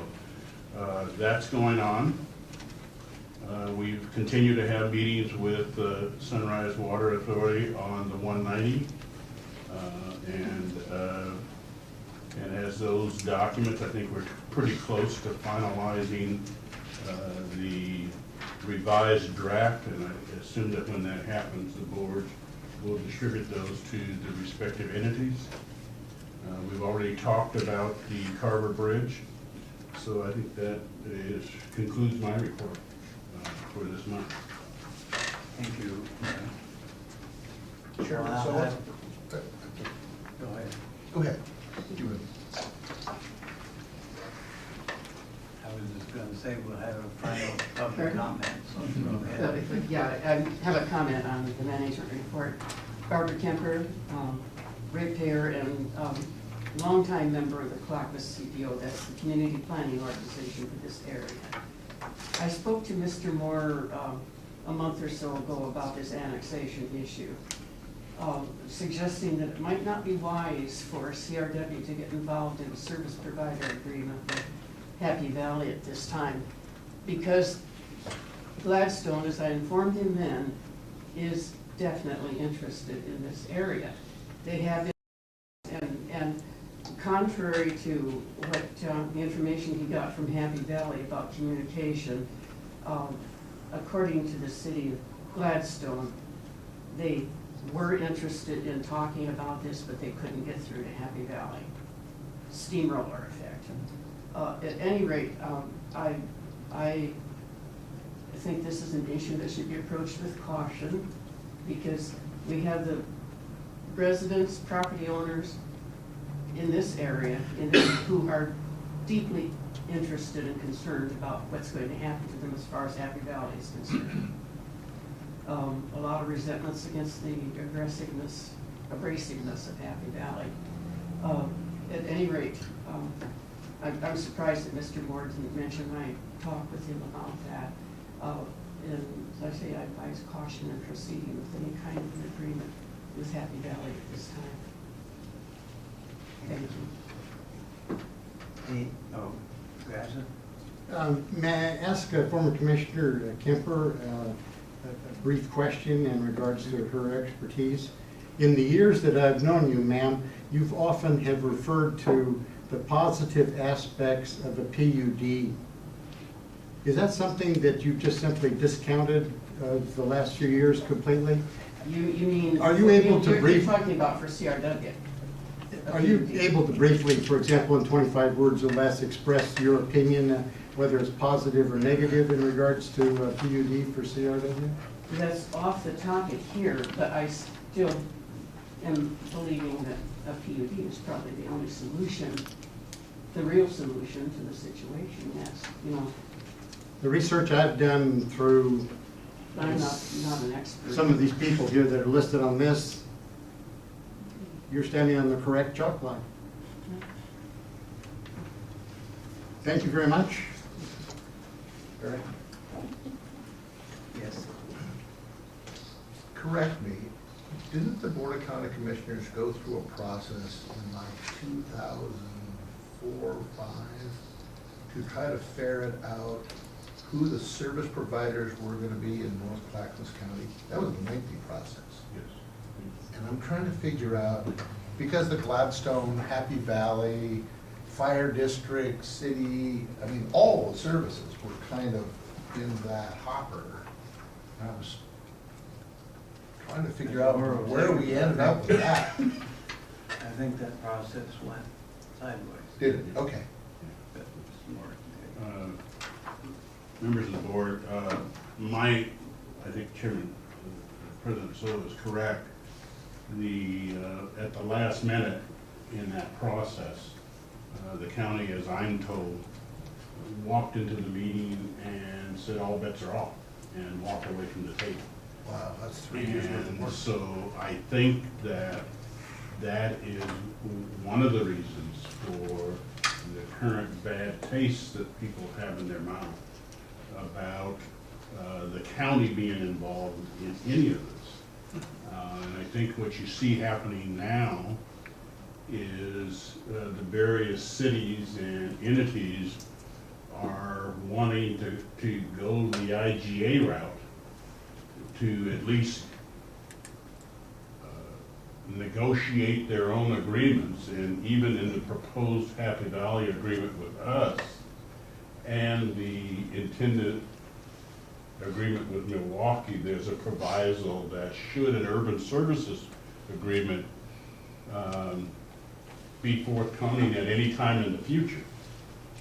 that's going on. We've continued to have meetings with Sunrise Water Authority on the 190. And as those documents, I think we're pretty close to finalizing the revised draft, and I assume that when that happens, the board will distribute those to the respective entities. We've already talked about the Carver Bridge, so I think that concludes my report for this month. Thank you. Chairman, Well, so, Go ahead. go ahead. I was just going to say we'll have a final public Sure. comment, so go ahead. Yeah, I have a comment on the management report. Barbara Kemper, ratepayer and longtime member of the Clackamas CPO, that's the community planning organization for this area. I spoke to Mr. Moore a month or so ago about this annexation issue, suggesting that it might not be wise for CRW to get involved in a service provider agreement with Happy Valley at this time, because Gladstone, as I informed him then, is definitely interested in this area. They have, and contrary to what the information he got from Happy Valley about communication, according to the city of Gladstone, they were interested in talking about this, but they couldn't get through to Happy Valley. Steamroller effect. At any rate, I think this is an issue that should be approached with caution, because we have the residents, property owners in this area who are deeply interested and concerned about what's going to happen to them as far as Happy Valley is concerned. A lot of resentments against the abrasiveness of Happy Valley. At any rate, I'm surprised that Mr. Moore didn't mention my talk with him about that. And as I say, I advise caution in proceeding with any kind of an agreement with Happy Valley at this time. Thank you. Grassa? May I ask former Commissioner Kemper a brief question in regards to her expertise? In the years that I've known you, ma'am, you've often have referred to the positive aspects of a PUD. Is that something that you've just simply discounted the last few years completely? You mean? Are you able to you're talking about for CRW? Are you able to briefly, for example, in 25 words or less, express your opinion, whether it's positive or negative in regards to PUD for CRW? That's off the topic here, but I still am believing that a PUD is probably the only solution, the real solution to the situation, yes. You know, The research I've done through I'm not an expert. some of these people here that are listed on this, you're standing on the correct chalk line. Thank you very much. Eric? Yes. Correct me, didn't the Board of County Commissioners go through a process in like 2004 or 5 to try to ferret out who the service providers were going to be in North Clackamas County? That was a lengthy process. Yes. And I'm trying to figure out, because the Gladstone, Happy Valley, Fire District, City, I mean, all the services were kind of in that hopper. And I was trying to figure out where we ended up with that. I think that process went sideways. Did it? Okay. That was more- Members of the board, I think Chairman, President Silva is correct. At the last minute in that process, the county, as I'm told, walked into the meeting and said all bets are off and walked away from the table. Wow, that's 3 years worth of And work. so I think that is one of the reasons for the current bad taste that people have in their mouth about the county being involved in any of this. And I think what you see happening now is the various cities and entities are wanting to go the IGA route to at least negotiate their own agreements, and even in the proposed Happy Valley agreement with us and the intended agreement with Milwaukee, there's a proviso that should an urban services agreement be forthcoming at any time in the future,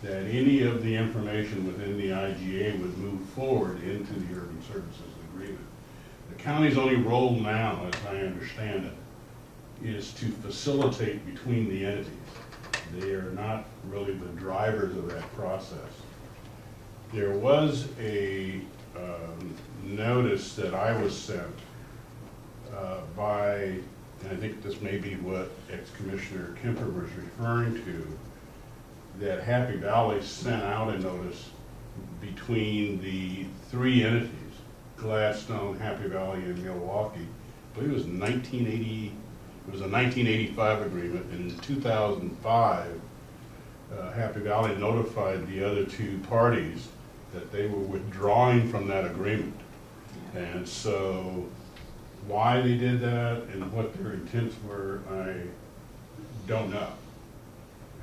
that any of the information within the IGA would move forward into the urban services agreement. The county's only role now, as I understand it, is to facilitate between the entities. They are not really the drivers of that process. There was a notice that I was sent by, and I think this may be what ex-Commissioner Kemper was referring to, that Happy Valley sent out a notice between the three entities, Gladstone, Happy Valley, and Milwaukee. I believe it was 1980. It was a 1985 agreement, and in 2005, Happy Valley notified the other two parties that they were withdrawing from that agreement. And so why they did that and what their intents were, I don't know.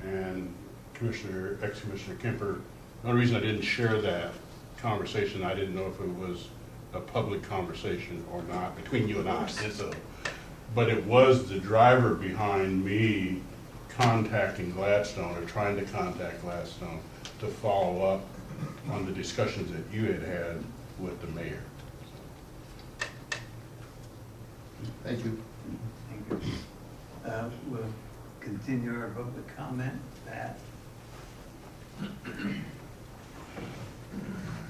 And ex-Commissioner Kemper, the only reason I didn't share that conversation, I didn't know if it was a public conversation or not between you and I. And so, but it was the driver behind me contacting Gladstone, or trying to contact Gladstone, to follow up on the discussions that you had had with the mayor. Thank you. Thank you. We'll continue our public comment. Pat?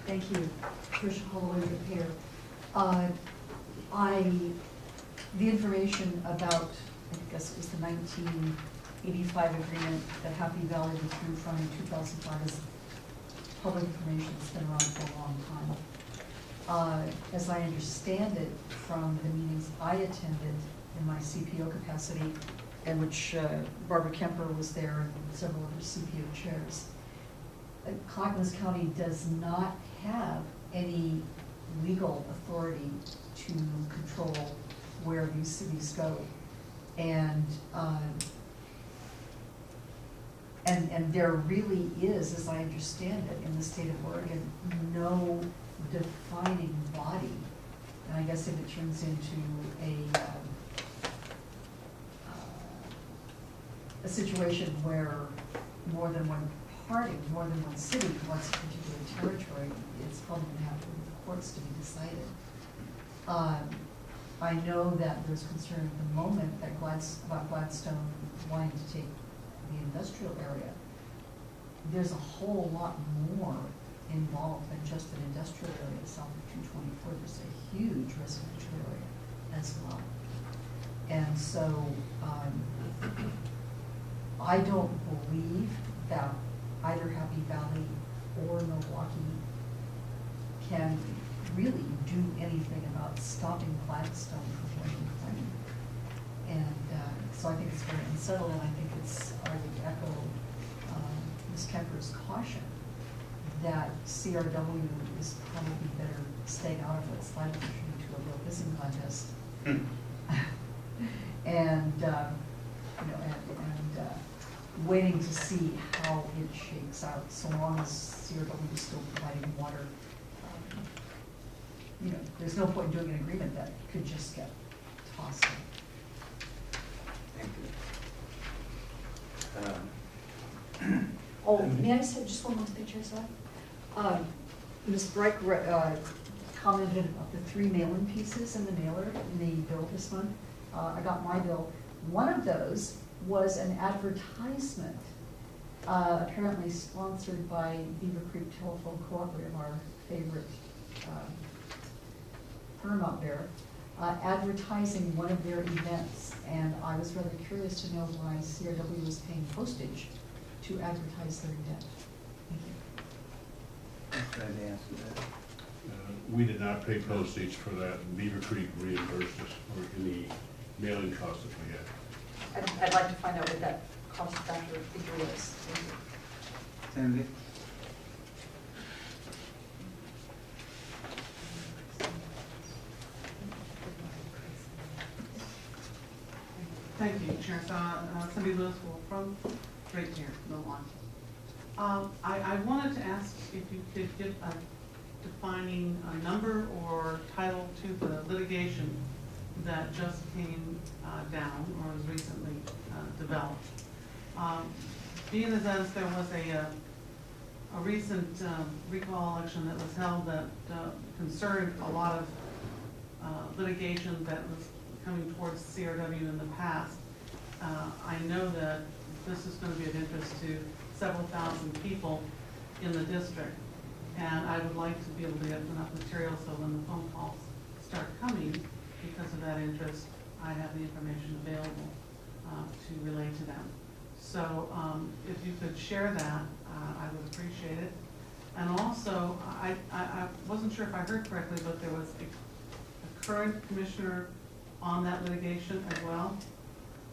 Thank you, Tricia Holloway here. The information about, I guess it was the 1985 agreement that Happy Valley withdrew from in 2005 is public information that's been around for a long time. As I understand it from the meetings I attended in my CPO capacity, in which Barbara Kemper was there and several other CPO chairs, Clackamas County does not have any legal authority to control where these cities go. And there really is, as I understand it, in the state of Oregon, no defining body. And I guess if it turns into a situation where more than one party, more than one city wants a particular territory, it's probably going to have to go to the courts to be decided. I know that there's concern at the moment that about Gladstone wanting to take the industrial area. There's a whole lot more involved than just an industrial area south of 224. There's a huge residential area as well. And so I don't believe that either Happy Valley or Milwaukee can really do anything about stopping Gladstone from winning claim. And so I think it's very unsettled, and I think I would echo Ms. Kemper's caution that CRW is probably better staying out of it, sliding into a real pissing contest. And waiting to see how it shakes out. So long as CRW is still providing water, there's no point in doing an agreement that could just get tossed in. Thank you. Oh, may I say just one more picture as well? Ms. Brick commented about the 3 mail-in pieces in the mailer in the bill this month. I got my bill. One of those was an advertisement, apparently sponsored by Beaver Creek Telephone Cooperative, our favorite firm out there, advertising one of their events. And I was rather curious to know why CRW was paying postage to advertise their event. Thank you. I'll try to answer that. We did not pay postage for that. Beaver Creek reimbursed us for any mailing costs that we had. I'd like to find out what that cost factor figure is. Thank you. Cindy? Thank you, Chair. Cindy Lewis from right here, Milwaukee. I wanted to ask if you could give a defining a number or title to the litigation that just came down or was recently developed. Being as there was a recent recall election that was held that concerned a lot of litigation that was coming towards CRW in the past, I know that this is going to be of interest to several thousand people in the district. And I would like to be able to get enough material so when the phone calls start coming, because of that interest, I have the information available to relay to them. So if you could share that, I would appreciate it. And also, I wasn't sure if I heard correctly, but there was a current commissioner on that litigation as well.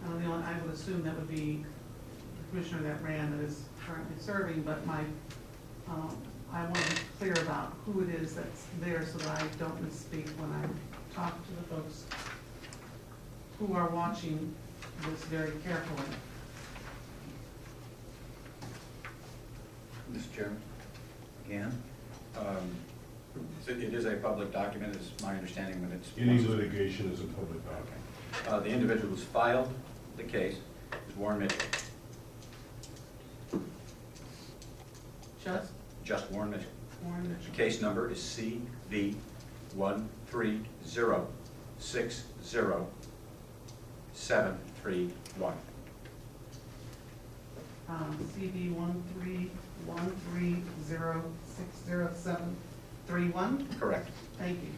I would assume that would be the commissioner that ran that is currently serving, but I want to be clear about who it is that's there so that I don't misspeak when I talk to the folks who are watching this very carefully. Mr. Chairman? Again? It is a public document, is my understanding when it's... Any litigation is a public document. The individual who's filed the case is Warren Mitchell. Just Warren Mitchell. Warren The Mitchell. case number is CV 130607031. CV 13130607031. Correct. Thank you.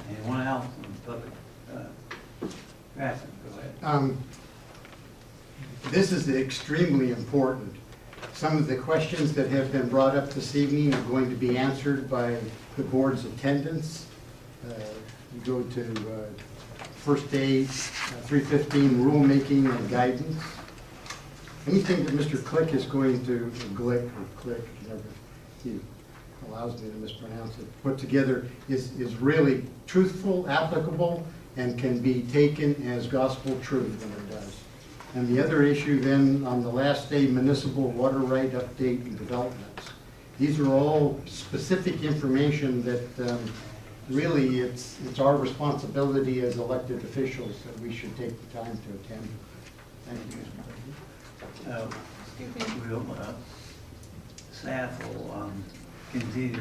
Anyone else in the public? Grafton, go ahead. This is extremely important. Some of the questions that have been brought up this evening are going to be answered by the board's attendants. You go to first aid, 315 rulemaking and guidance. Anything that Mr. Click is going to, Glick or Click, whatever he allows me to mispronounce it, put together is really truthful, applicable, and can be taken as gospel truth when it does. And the other issue then, on the last day, municipal water right update and developments. These are all specific information that really it's our responsibility as elected officials that we should take the time to attend. Thank you, Mr. President. Staff will continue to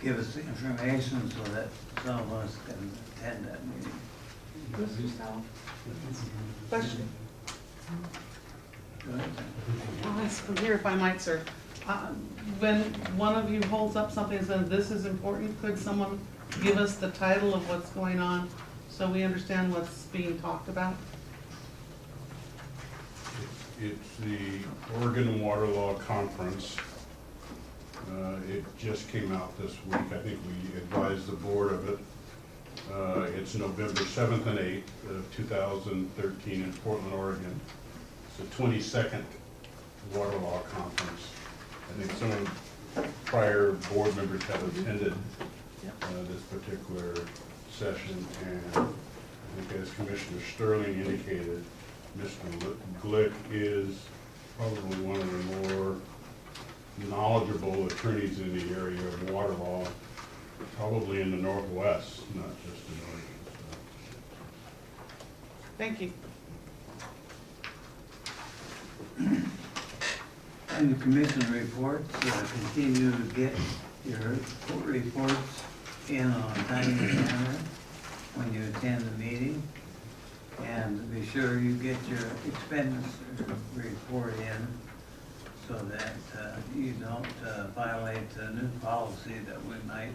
give us the information so that some of us can attend that meeting. Mr. Sal? Question. Go ahead. I'll ask from here if I might, sir. When one of you holds up something and says, this is important, could someone give us the title of what's going on so we understand what's being talked about? It's the Oregon Water Law Conference. It just came out this week. I think we advised the board of it. It's November 7th and 8th of 2013 in Portland, Oregon. It's the 22nd Water Law Conference. I think some prior board members have attended this particular session, and I think as Commissioner Sterling indicated, Mr. Glick is probably one of the more knowledgeable attorneys in the area of water law, probably in the Northwest, not just in Oregon. So. Thank you. And the commission reports, continue to get your reports in on a timely manner when you attend the meeting. And be sure you get your expenditure report in so that you don't violate the new policy that we might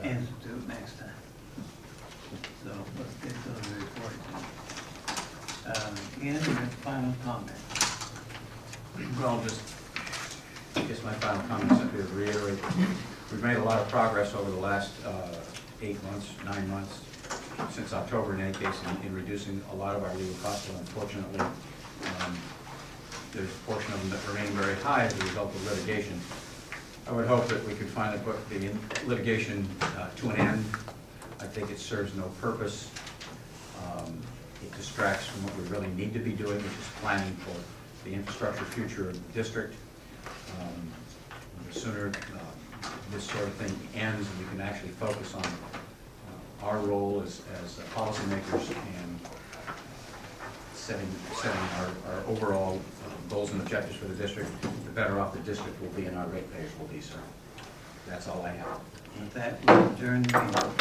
institute next time. So let's get those reports in. Ian, your final comment. Well, I guess my final comment simply to reiterate, we've made a lot of progress over the last 8 months, 9 months, since October in any case, in reducing a lot of our legal costs. But unfortunately, there's a portion of them that remain very high as a result of litigation. I would hope that we could finally put the litigation to an end. I think it serves no purpose. It distracts from what we really need to be doing, which is planning for the infrastructure future of the district. The sooner this sort of thing ends, we can actually focus on our role as policymakers and setting our overall goals and objectives for the district. The better off the district will be and our ratepayers will be, sir. That's all I have. With that, we adjourn the meeting.